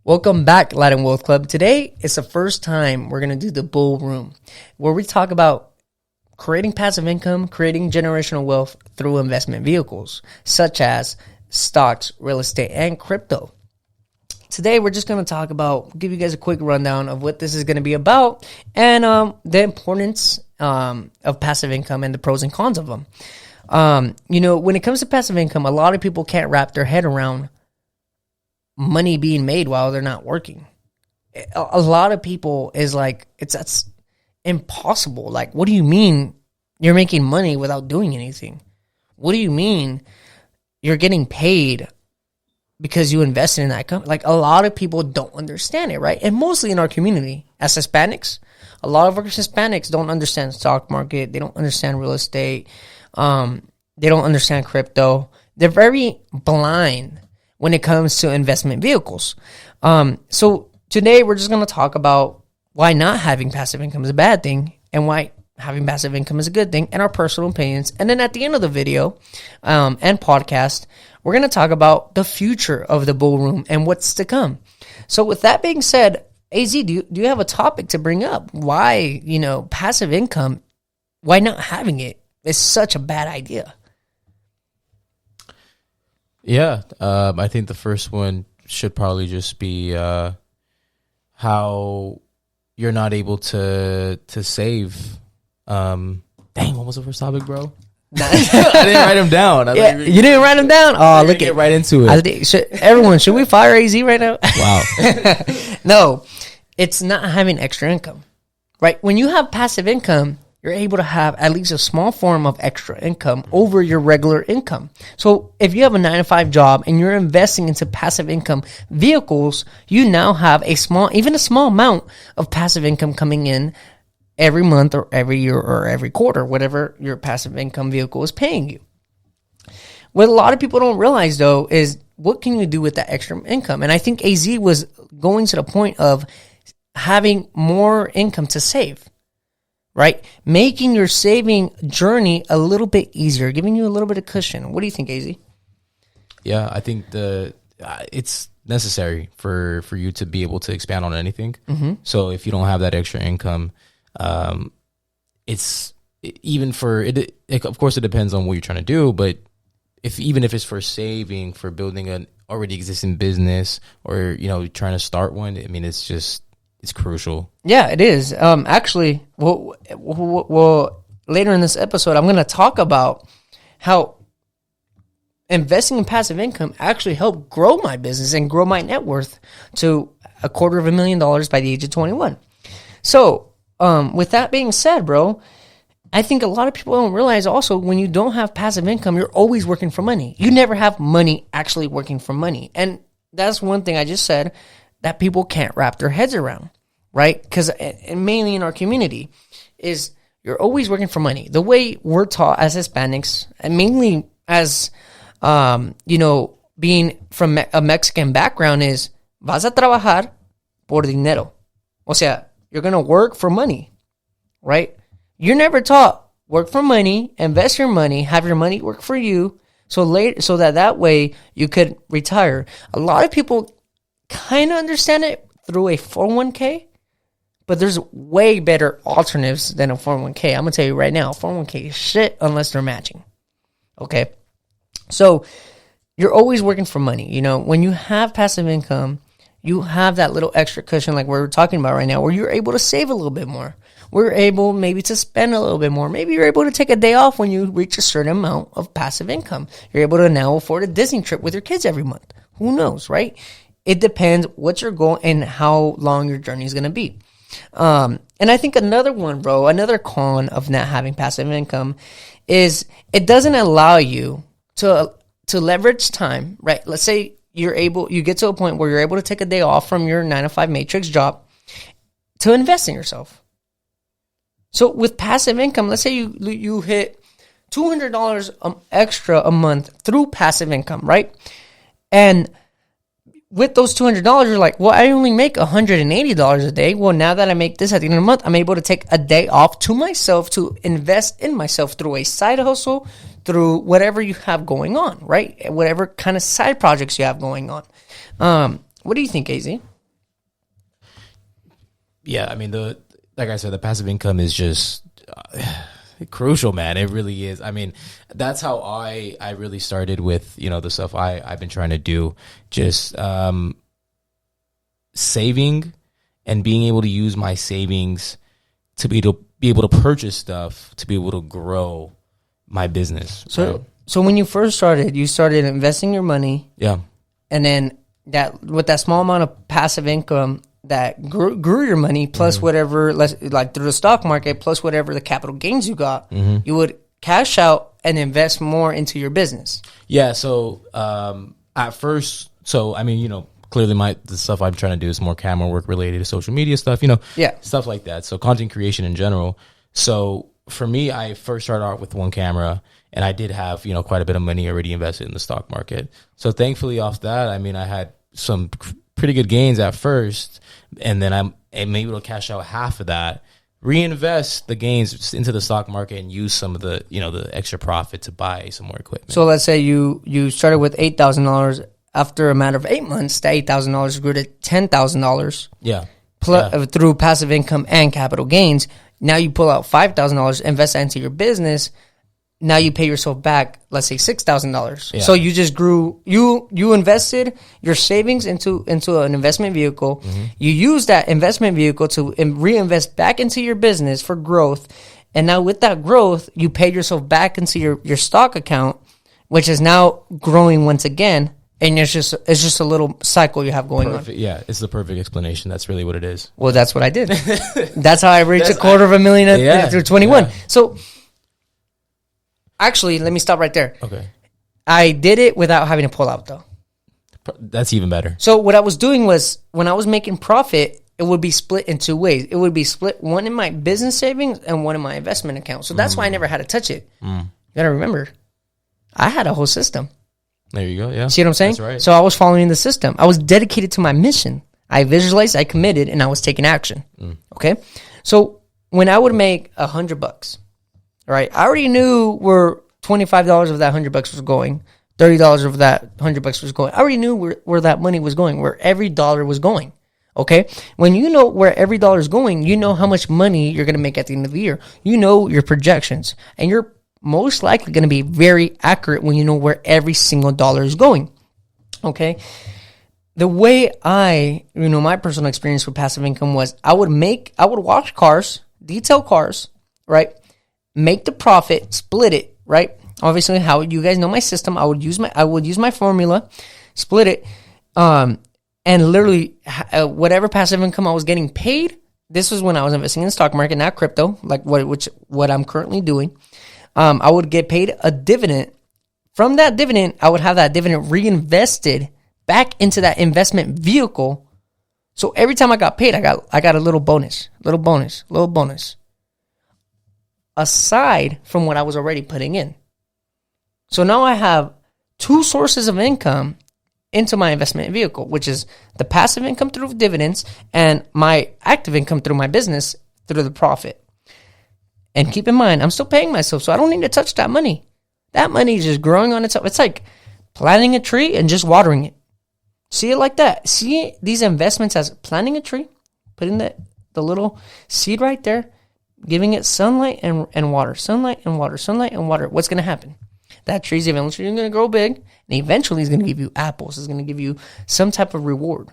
Welcome back, Latin Wealth Club. Today is the first time we're going to do the Bull Room, where we talk about creating passive income, creating generational wealth through investment vehicles, such as stocks, real estate, and crypto. Today, we're just going to talk about, give you guys a quick rundown of what this is going to be about and the importance of passive income and the pros and cons of them. When it comes to passive income, a lot of people can't wrap their head around money being made while they're not working. A lot of people is like, that's impossible. Like, what do you mean you're making money without doing anything? What do you mean you're getting paid because you invested in that company? Like, a lot of people don't understand it, right? And mostly in our community, as Hispanics, a lot of us Hispanics don't understand the stock market. They don't understand real estate. They don't understand crypto. They're very blind when it comes to investment vehicles. So today we're just going to talk about why not having passive income is a bad thing and why having passive income is a good thing, and our personal opinions. And then at the end of the video and podcast, we're going to talk about the future of the Bull Room and what's to come. So with that being said, AZ, do you have a topic to bring up? Why, passive income, why not having it is such a bad idea? Yeah, I think the first one should probably just be how you're not able to save. Dang, what was the first topic, bro? I didn't write them down. You didn't write them down? Oh, look, get right into it. Should we fire AZ right now? Wow. No, it's not having extra income, right? When you have passive income, you're able to have at least a small form of extra income over your regular income. So if you have a 9-to-5 job and you're investing into passive income vehicles, you now have a small amount of passive income coming in every month or every year or every quarter, whatever your passive income vehicle is paying you. What a lot of people don't realize, though, is what can you do with that extra income? And I think AZ was going to the point of having more income to save. Right? Making your saving journey a little bit easier, giving you a little bit of cushion. What do you think, AZ? Yeah, I think it's necessary for you to be able to expand on anything. Mm-hmm. So if you don't have that extra income, it's even for it. Of course, it depends on what you're trying to do. But even if it's for saving, for building an already existing business, or trying to start one, I mean, it's crucial. Yeah, it is. Actually, well, later in this episode, I'm going to talk about how investing in passive income actually helped grow my business and grow my net worth to $250,000 by the age of 21. So, with that being said, bro, I think a lot of people don't realize also when you don't have passive income, you're always working for money. You never have money actually working for money. And that's one thing I just said that people can't wrap their heads around, right? Because mainly in our community is you're always working for money. The way we're taught as Hispanics, and mainly as, being from a Mexican background is, vas a trabajar por dinero. O sea, you're going to work for money, right? You're never taught work for money, invest your money, have your money work for you, so that way you could retire. A lot of people kind of understand it through a 401k, but there's way better alternatives than a 401k. I'm going to tell you right now, 401k is shit unless they're matching. Okay? So you're always working for money. When you have passive income, you have that little extra cushion like we're talking about right now, where you're able to save a little bit more. We're able maybe to spend a little bit more. Maybe you're able to take a day off when you reach a certain amount of passive income. You're able to now afford a Disney trip with your kids every month. Who knows, right? It depends what your goal and how long your journey is going to be. And I think another con of not having passive income is it doesn't allow you to leverage time, right? Let's say you get to a point where you're able to take a day off from your 9-to-5 matrix job to invest in yourself. So with passive income, let's say you hit $200 extra a month through passive income, right? And with those $200, you're like, well, I only make $180 a day. Well, now that I make this at the end of the month, I'm able to take a day off to myself to invest in myself through a side hustle, through whatever you have going on, right? Whatever kind of side projects you have going on. What do you think, AZ? yeah, I mean, like I said, the passive income is just crucial, man. It really is. I mean, that's how I really started with, the stuff I've been trying to do. Just saving and being able to use my savings to be able to purchase stuff, to be able to grow my business. So, right? so when you first started, you started investing your money. Yeah. And then with that small amount of passive income that grew your money, plus whatever, like through the stock market, plus whatever the capital gains you got, you would cash out and invest more into your business. Yeah. So at first, I mean, clearly the stuff I'm trying to do is more camera work related to social media stuff, stuff like that. So content creation in general. So for me, I first started out with one camera, and I did have, quite a bit of money already invested in the stock market. So thankfully off that, I mean, I had some pretty good gains at first, and then I'm able to cash out half of that, reinvest the gains into the stock market, and use some of the, the extra profit to buy some more equipment. So let's say you started with $8,000. After a matter of 8 months, that $8,000 grew to $10,000. Yeah. Through passive income and capital gains. Now you pull out $5,000, invest that into your business. Now you pay yourself back, let's say $6,000. Yeah. So you just grew. You invested your savings into an investment vehicle. You use that investment vehicle to reinvest back into your business for growth. And now with that growth, you pay yourself back into your stock account, which is now growing once again. And it's just a little cycle you have going on. Yeah, it's the perfect explanation. That's really what it is. Well, that's what I did. That's how I reached $250,000 through 21. Yeah. So, actually, let me stop right there. Okay. I did it without having to pull out, though. That's even better. So, what I was doing was, when I was making profit, it would be split in two ways. It would be split, one in my business savings and one in my investment account. So, that's why I never had to touch it. You got to remember, I had a whole system. There you go, yeah. See what I'm saying? That's right. So I was following the system. I was dedicated to my mission. I visualized, I committed, and I was taking action. Okay? So when I would make $100, right, I already knew where $25 of that $100 was going, $30 of that $100 was going. I already knew where that money was going, where every dollar was going. Okay? When you know where every dollar is going, you know how much money you're going to make at the end of the year. You know your projections, and you're most likely going to be very accurate when you know where every single dollar is going. Okay. The way my personal experience with passive income was I would wash cars, detail cars, right? Make the profit, split it, right? Obviously, how you guys know my system, I would use my formula, split it, and literally whatever passive income I was getting paid, this was when I was investing in the stock market, not crypto, like what I'm currently doing. I would get paid a dividend. From that dividend, I would have that dividend reinvested back into that investment vehicle. So every time I got paid, I got a little bonus. Aside from what I was already putting in. So now I have two sources of income into my investment vehicle, which is the passive income through dividends and my active income through my business through the profit. And keep in mind, I'm still paying myself, so I don't need to touch that money. That money is just growing on itself. It's like planting a tree and just watering it. See it like that. See these investments as planting a tree, putting the little seed right there, giving it sunlight and water, sunlight and water, sunlight and water. What's going to happen? That tree's eventually going to grow big, and eventually it's going to give you apples. It's going to give you some type of reward.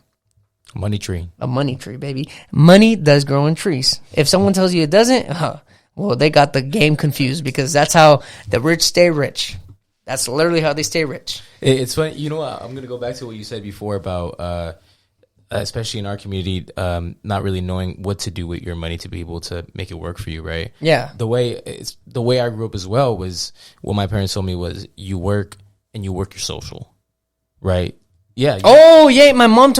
Money tree. A money tree, baby. Money does grow in trees. If someone tells you it doesn't, well, they got the game confused, because that's how the rich stay rich. That's literally how they stay rich. It's funny. You know what? I'm going to go back to what you said before about, especially in our community, not really knowing what to do with your money to be able to make it work for you, right? Yeah. The way I grew up as well was what my parents told me was you work and you work your social, right? Yeah. Oh, yeah. My mom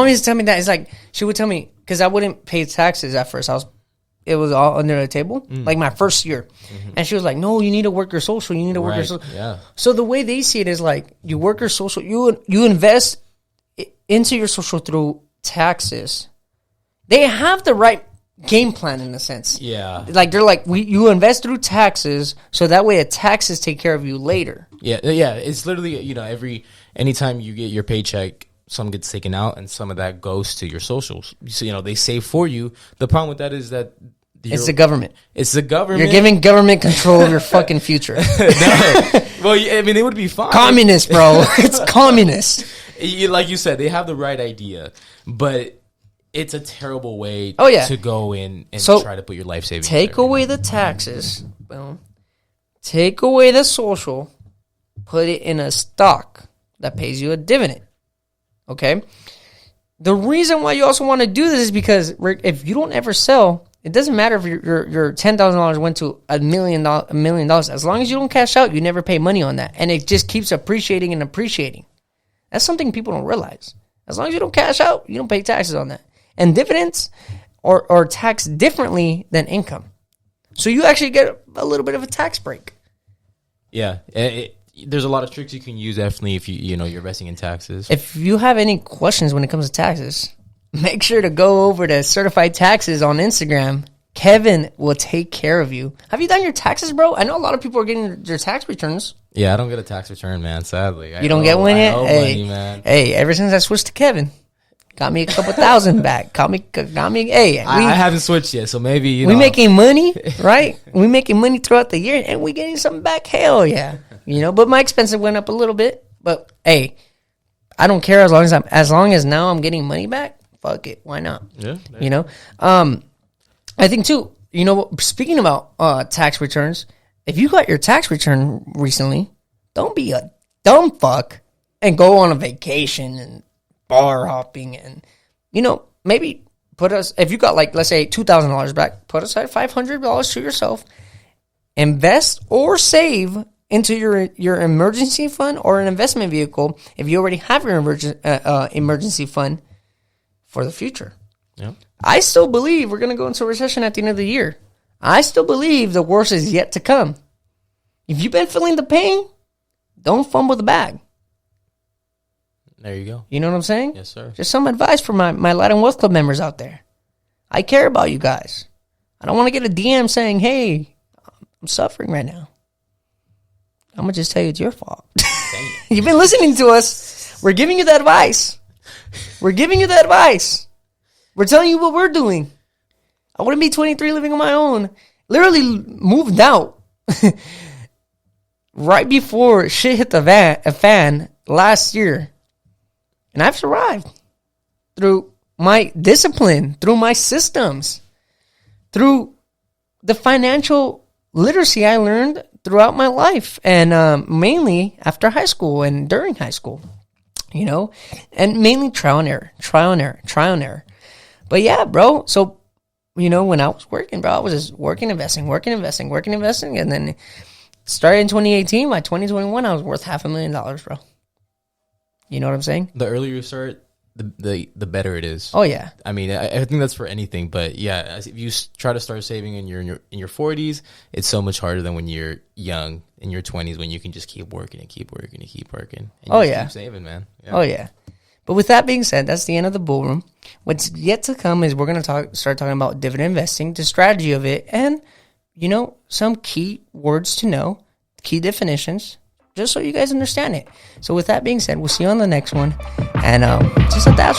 used to tell me that. It's like, she would tell me, because I wouldn't pay taxes at first. It was all under the table, like my first year. And she was like, no, you need to work your social. You need to work your social. Yeah. So the way they see it is like, you work your social, you invest into your social through taxes. They have the right game plan in a sense. Yeah. Like they're like, you invest through taxes, so that way the taxes take care of you later. Yeah. It's literally, anytime you get your paycheck, some gets taken out, and some of that goes to your socials. So, you know, they save for you. The problem with that is that it's the government. It's the government. You're giving government control of your fucking future. No. Well, I mean, it would be fine. Communist, bro. It's communist. Like you said, they have the right idea, but it's a terrible way to go in and try to put your life savings. Take away the taxes. Boom. Take away the social. Put it in a stock that pays you a dividend. Okay? The reason why you also want to do this is because if you don't ever sell, it doesn't matter if your $10,000 went to $1 million. As long as you don't cash out, you never pay money on that. And it just keeps appreciating and appreciating. That's something people don't realize. As long as you don't cash out, you don't pay taxes on that. And dividends are taxed differently than income. So you actually get a little bit of a tax break. Yeah. There's a lot of tricks you can use, definitely, if you're investing in taxes. If you have any questions when it comes to taxes, make sure to go over to Certified Taxes on Instagram. Kevin will take care of you. Have you done your taxes, bro? I know a lot of people are getting their tax returns. Yeah, I don't get a tax return, man, sadly. You don't get one yet? Money, man. Hey, ever since I switched to Kevin, got me a couple thousand back. Got me. Hey, I haven't switched yet, so maybe, we making money, right? We making money throughout the year, and we getting something back. Hell yeah. But my expenses went up a little bit. But, hey, I don't care as long as now I'm getting money back. Fuck it, why not? Yeah. I think too. Speaking about tax returns, if you got your tax return recently, don't be a dumb fuck and go on a vacation and bar hopping and maybe if you got let's say $2,000 back, put aside $500 to yourself, invest or save into your emergency fund or an investment vehicle if you already have your emergency fund for the future. Yeah. I still believe we're going to go into a recession at the end of the year. I still believe the worst is yet to come. If you've been feeling the pain, don't fumble the bag. There you go. You know what I'm saying? Yes, sir. Just some advice for my Latin Wealth Club members out there. I care about you guys. I don't want to get a DM saying, hey, I'm suffering right now. I'm going to just tell you it's your fault. You've been listening to us. We're giving you the advice. We're giving you the advice. We're telling you what we're doing. I wouldn't be 23 living on my own. Literally moved out right before shit hit the fan last year. And I've survived through my discipline, through my systems, through the financial literacy I learned throughout my life, and mainly after high school and during high school, and mainly trial and error. But yeah, bro, so, when I was working, bro, I was just working, investing, and then started in 2018. By 2021, I was worth $500,000, bro. You know what I'm saying? The earlier you start, the better it is. Oh yeah. I mean, I think that's for anything, but yeah, if you try to start saving in your 40s, it's so much harder than when you're young in your 20s, when you can just keep working and keep working and keep working. And keep saving, man. Yeah. Oh yeah. But with that being said, that's the end of the bull room. What's yet to come is we're gonna start talking about dividend investing, the strategy of it, and some key words to know, key definitions, just so you guys understand it. So with that being said, we'll see you on the next one. And just a dash.